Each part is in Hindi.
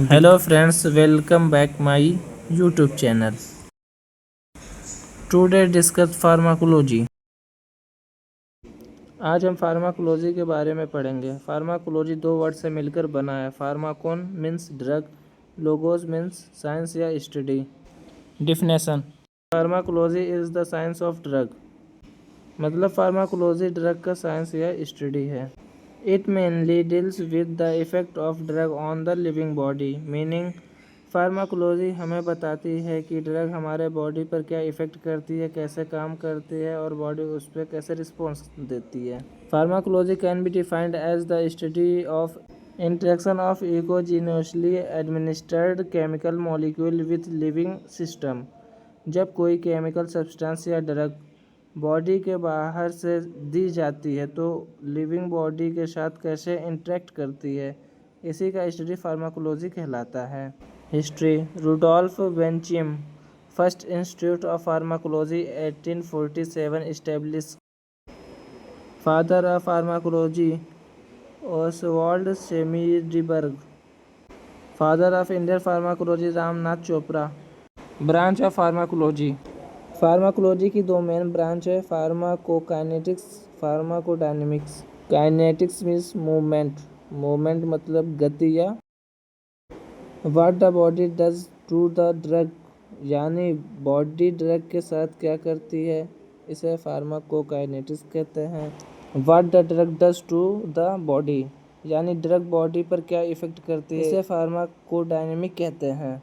Hello friends, welcome back my YouTube channel. Today discuss pharmacology. आज हम फार्माकोलॉजी के बारे में पढ़ेंगे। फार्माकोलॉजी दो वर्ड से मिलकर बना है। Pharmakon means drug, logos means science या study. Definition: pharmacology is the science of drug. मतलब फार्माकोलॉजी ड्रग का साइंस या स्टडी है। It mainly deals with the effect of drug on the living body. Meaning, pharmacology हमें बताती है कि ड्रग हमारे बॉडी पर क्या इफ़ेक्ट करती है, कैसे काम करती है और बॉडी उस पर कैसे रिस्पॉन्स देती है। Pharmacology can be defined as the study of interaction of exogenously administered chemical molecule with living system. जब कोई केमिकल सब्सटेंस या ड्रग बॉडी के बाहर से दी जाती है तो लिविंग बॉडी के साथ कैसे इंटरेक्ट करती है, इसी का स्टडी फार्माकोलॉजी कहलाता है। History: Rudolf Buchheim, first institute of pharmacology 1847 establish. Father of pharmacology Oswald Schmiedeberg. Father of Indian pharmacology Ramnath Chopra. Branch of pharmacology: pharmacology की दो मेन ब्रांच है, pharmacokinetics, pharmacodynamics. Kinetics means movement, movement मतलब गति या what the body does to the drug, यानी बॉडी ड्रग के साथ क्या करती है, इसे फार्माकोकाइनेटिक्स कहते हैं। What the drug does to the body, यानी ड्रग बॉडी पर क्या इफेक्ट करती है, इसे फार्माकोडायनेमिक कहते हैं।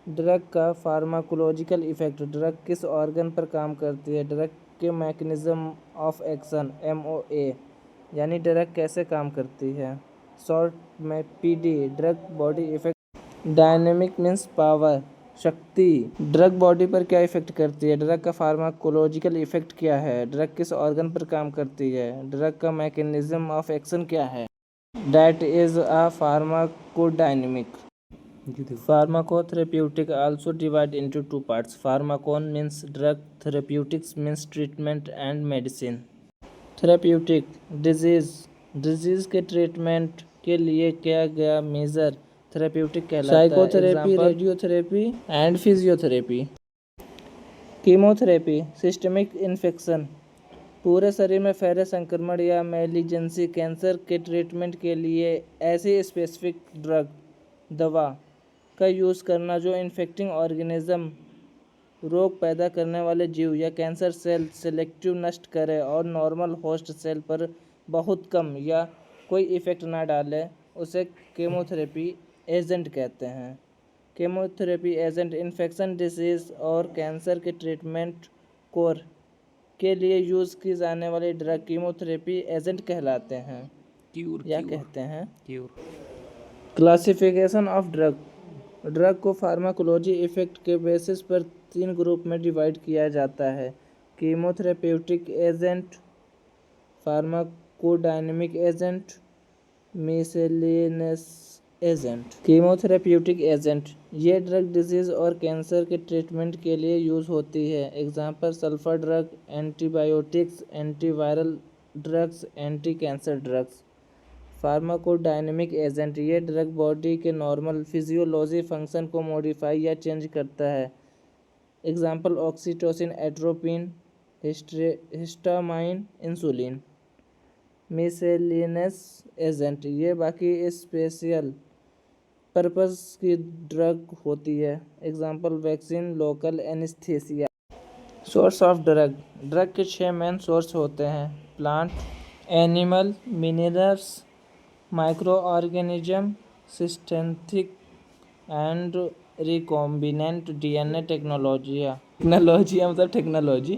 ड्रग का फार्माकोलॉजिकल इफेक्ट: ड्रग किस ऑर्गन पर काम करती है, ड्रग के मैकेनिज्म ऑफ एक्शन MOA, यानी ड्रग कैसे काम करती है। शॉर्ट में PD, drug body effect. Dynamic means power, शक्ति। ड्रग बॉडी पर क्या इफेक्ट करती है, ड्रग का फार्माकोलॉजिकल इफेक्ट क्या है, ड्रग किस ऑर्गन पर काम करती है, ड्रग का मैकेनिज्म ऑफ एक्शन क्या है। That is a pharmacodynamic. Pharmacotherapeutic also divide into two parts. Pharmacon means drug, therapeutics means treatment and medicine. Therapeutic: disease के ट्रीटमेंट के लिए किया गया मेजर थेरेप्यूटिक कहलाता है। Psychotherapy, radiotherapy and physiotherapy. Chemotherapy: systemic infection, पूरे शरीर में फैले संक्रमण या मैलिजेंसी, कैंसर के ट्रीटमेंट के लिए ऐसी स्पेसिफिक ड्रग, दवा का यूज़ करना जो इन्फेक्टिंग ऑर्गेनिज्म, रोग पैदा करने वाले जीव या कैंसर सेल सेलेक्टिव नष्ट करे और नॉर्मल होस्ट सेल पर बहुत कम या कोई इफेक्ट ना डाले, उसे केमोथेरेपी एजेंट कहते हैं। केमोथेरेपी एजेंट इन्फेक्शन, डिजीज और कैंसर के ट्रीटमेंट कोर के लिए यूज़ की जाने वाली ड्रग कीमोथेरेपी एजेंट कहलाते हैं कहते हैं। क्लासिफिकेशन ऑफ ड्रग: ड्रग को फार्माकोलॉजी इफेक्ट के बेसिस पर 3 ग्रुप में डिवाइड किया जाता है। Chemotherapeutic agent, pharmacodynamic agent, miscellaneous agent. Chemotherapeutic agent: ये ड्रग डिजीज और कैंसर के ट्रीटमेंट के लिए यूज़ होती है। Example sulphur drug, antibiotics, antiviral drugs, anti cancer drugs. Pharmacodynamic agent: ये ड्रग बॉडी के नॉर्मल फिजियोलॉजी फंक्शन को मॉडिफाई या चेंज करता है। Example oxytocin, atropine, histamine, insulin. Miscellaneous agent: ये बाकी स्पेशल पर्पस की ड्रग होती है। Example vaccine, local anaesthesia. Source of drug: drug के 6 मेन सोर्स होते हैं, plant, animal, minerals, micro organism, synthetic and recombinant DNA technology मतलब टेक्नोलॉजी।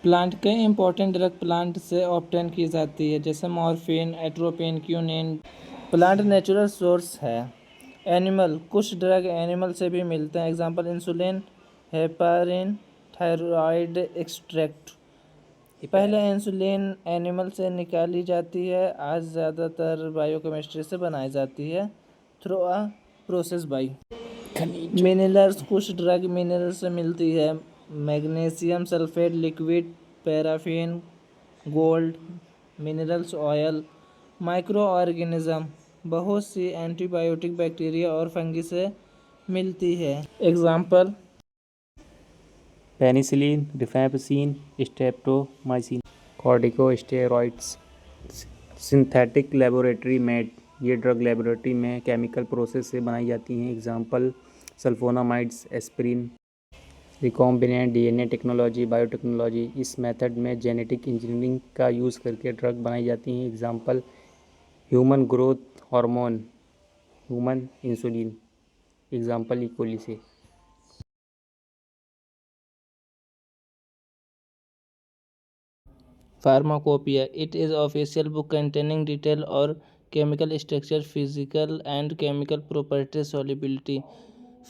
प्लांट के इम्पोर्टेंट ड्रग प्लांट से ऑब्टेन की जाती है, जैसे morphine, atropine, quinine. Plant natural source है। एनिमल: कुछ ड्रग एनिमल से भी मिलते हैं। Example insulin, heparin, thyroid extract. पहले इंसुलिन एनिमल से निकाली जाती है, आज ज़्यादातर बायोकेमिस्ट्री से बनाई जाती है through a process by. Minerals: कुछ ड्रग मिनरल से मिलती है, magnesium sulphate liquid, paraffin, gold, minerals oil. Micro organism: बहुत सी एंटीबायोटिक बैक्टीरिया और फंगी से मिलती है। Example penicillin, rifampicin, streptomycin. Corticosteroids. Synthetic laboratory made, ये ड्रग लेबोरेटरी में केमिकल प्रोसेस से बनाई जाती हैं। Example sulphonamides, aspirin. Recombinant DNA technology, biotechnology, इस मेथड में जेनेटिक इंजीनियरिंग का यूज़ करके ड्रग बनाई जाती हैं। Example human growth hormone, human insulin. Example E. coli से। Pharmacopoeia. It is official book containing detail or chemical structure, physical and chemical properties, solubility.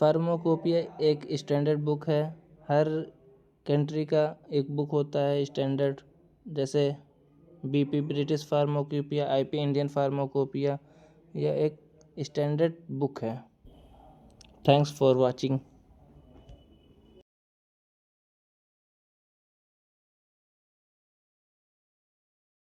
Pharmacopoeia एक स्टैंडर्ड बुक है। हर कंट्री का एक बुक होता है स्टैंडर्ड, जैसे BP British pharmacopoeia, IP Indian pharmacopoeia. यह एक स्टैंडर्ड बुक है। Thanks for watching.